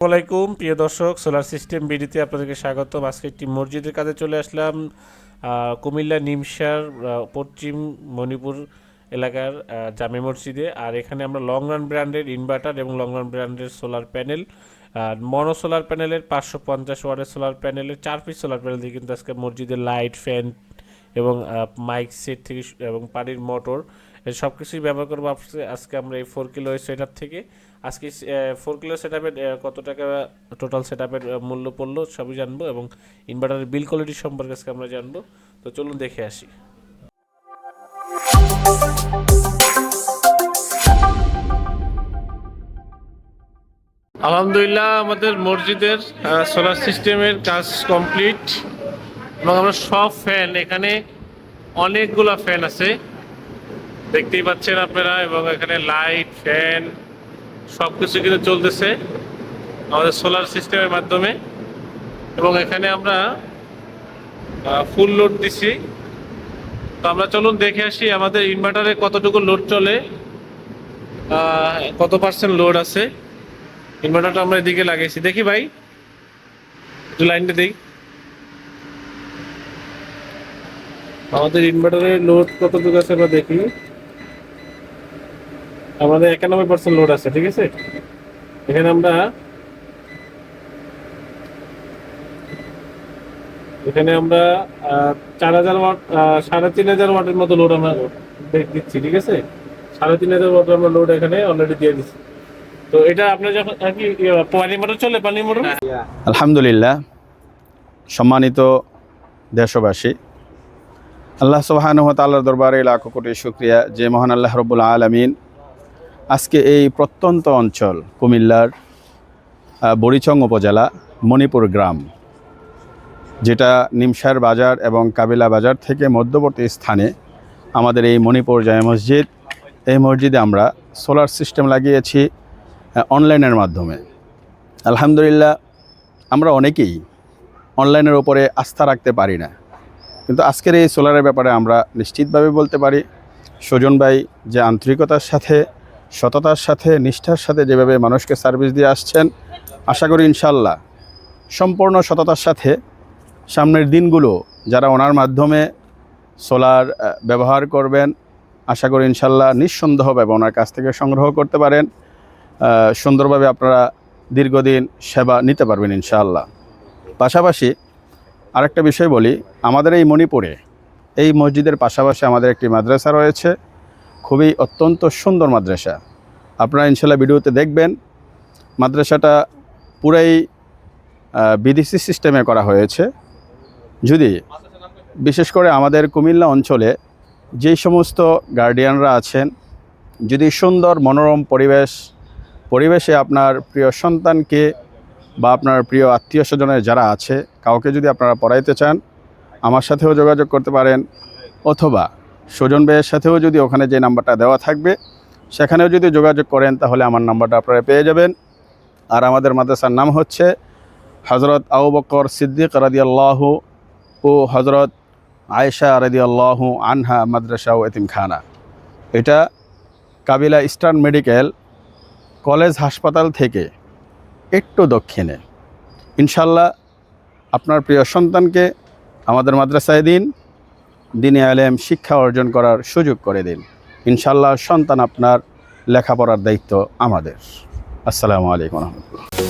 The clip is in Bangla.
আসসালামাইকুম প্রিয় দর্শক, সোলার সিস্টেম বিডিতে আপনাদেরকে স্বাগতম। আজকে একটি মসজিদের কাছে চলে আসলাম, কুমিল্লা নিমসার পশ্চিম মণিপুর এলাকার জামে মসজিদে। আর এখানে আমরা লং রান ব্র্যান্ডের ইনভার্টার এবং লং রান ব্র্যান্ডের সোলার প্যানেল, মনো সোলার প্যানেলের 550 ওয়াটের সোলার প্যানেলের 4 পিস সোলার প্যানেল দিয়ে কিন্তু আজকে মসজিদের লাইট, ফ্যান এবং মাইক সেট থেকে এবং পানির মোটর সব কিছুই ব্যবহার করবো। আজকে আমরা এই 4 কিলো সেটআপ থেকে আজকে 4 কিলো সেটআপের কত টাকা টোটাল সেটআপের মূল্য পড়লো সবই জানবো, এবং ইনভার্টারের বিল কোয়ালিটি সম্পর্কে আজকে আমরা জানবো। তো চলুন দেখে আসি। আলহামদুলিল্লাহ, আমাদের মসজিদের সোলার সিস্টেমের কাজ কমপ্লিট এবং আমরা সব ফ্যান, এখানে অনেকগুলো ফ্যান আছে দেখতেই পাচ্ছেন আপনারা, এবং এখানে লাইট, ফ্যান সব কিছু কিন্তু চলতেছে আমাদের সোলার সিস্টেমের মাধ্যমে। এবং এখানে আমরা ফুল লোড দিছি। তো আমরা চলুন দেখে আসি আমাদের ইনভার্টারে কতটুকু লোড চলে, কত পার্সেন্ট লোড আছে। ইনভার্টারটা আমরা এদিকে লাগিয়েছি, দেখি ভাই একটু লাইনটা দিই। আমাদের ইনভার্টারে লোড কতটুকু আছে আমরা দেখি। আমাদের 91% লোড আছে, ঠিক আছে। এখানে আমরা 4000 ওয়াট, 3500 ওয়াটের মতো লোড আমরা দিচ্ছি, ঠিক আছে। 3500 ওয়াট আমরা লোড এখানে অলরেডি দিয়ে দিচ্ছি। তো এটা আপনার যখন কি পানি মোটর চলে, পানি মোটর। আলহামদুলিল্লাহ, সম্মানিত দেশবাসী, আল্লাহ সুবহানাহু ওয়া তাআলার দরবারে লাখো কোটি শুকরিয়া যে মহান আল্লাহ রব্বুল আলামিন আজকে এই প্রত্যন্ত অঞ্চল কুমিল্লার বড়িচং উপজেলা মণিপুর গ্রাম, যেটা নিমসার বাজার এবং কাবিলা বাজার থেকে মধ্যবর্তী স্থানে আমাদের এই মণিপুর জামে মসজিদ, এই মসজিদে আমরা সোলার সিস্টেম লাগিয়েছি অনলাইনের মাধ্যমে। আলহামদুলিল্লাহ, আমরা অনেকেই অনলাইনের উপরে আস্থা রাখতে পারি না, কিন্তু আজকের এই সোলারের ব্যাপারে আমরা নিশ্চিতভাবে বলতে পারি সুজন ভাই যে আন্তরিকতার সাথে, সততার সাথে, নিষ্ঠার সাথে যেভাবে মানুষকে সার্ভিস দিয়ে আসছেন, আশা করি ইনশাল্লাহ সম্পূর্ণ সততার সাথে সামনের দিনগুলো যারা ওনার মাধ্যমে সোলার ব্যবহার করবেন, আশা করি ইনশাল্লাহ নিঃসন্দেহভাবে ওনার কাছ থেকে সংগ্রহ করতে পারেন, সুন্দরভাবে আপনারা দীর্ঘদিন সেবা নিতে পারবেন ইনশাআল্লাহ। পাশাপাশি আরেকটা বিষয় বলি, আমাদের এই মণিপুরে এই মসজিদের পাশাপাশি আমাদের একটি মাদ্রাসা রয়েছে, খুবই অত্যন্ত সুন্দর মাদ্রাসা। আপনারা ইনশাআল্লাহ ভিডিওতে দেখবেন মাদ্রাসাটা পুরাই বিদেশি সিস্টেমে করা হয়েছে। যদি বিশেষ করে আমাদের কুমিল্লা অঞ্চলে যেই সমস্ত গার্ডিয়ানরা আছেন, যদি সুন্দর মনোরম পরিবেশে আপনার প্রিয় সন্তানকে বা আপনার প্রিয় আত্মীয় স্বজনের যারা আছে কাউকে যদি আপনারা পড়াইতে চান, আমার সাথেও যোগাযোগ করতে পারেন, অথবা সুজন ভাইয়ের সাথেও যদি ওখানে যে নাম্বারটা দেওয়া থাকবে সেখানেও যদি যোগাযোগ করেন তাহলে আমার নাম্বারটা আপনারা পেয়ে যাবেন। আর আমাদের মাদ্রাসার নাম হচ্ছে হযরত আবু বকর সিদ্দিক রাদিয়াল্লাহু ও হযরত আয়েশা রাদিয়াল্লাহু আনহা মাদ্রাসা ও এতিমখানা। এটা কাবিলা ইস্টার্ন মেডিকেল কলেজ হাসপাতাল থেকে একটু দক্ষিণে। ইনশাল্লাহ আপনার প্রিয় সন্তানকে আমাদের মাদ্রাসায় দিন, দ্বীনি আলেম শিক্ষা অর্জন করার সুযোগ করে দিন। ইনশাল্লাহ সন্তান আপনার লেখাপড়ার দায়িত্ব আমাদের। আসসালামু আলাইকুম ওয়া রাহমাতুল্লাহ।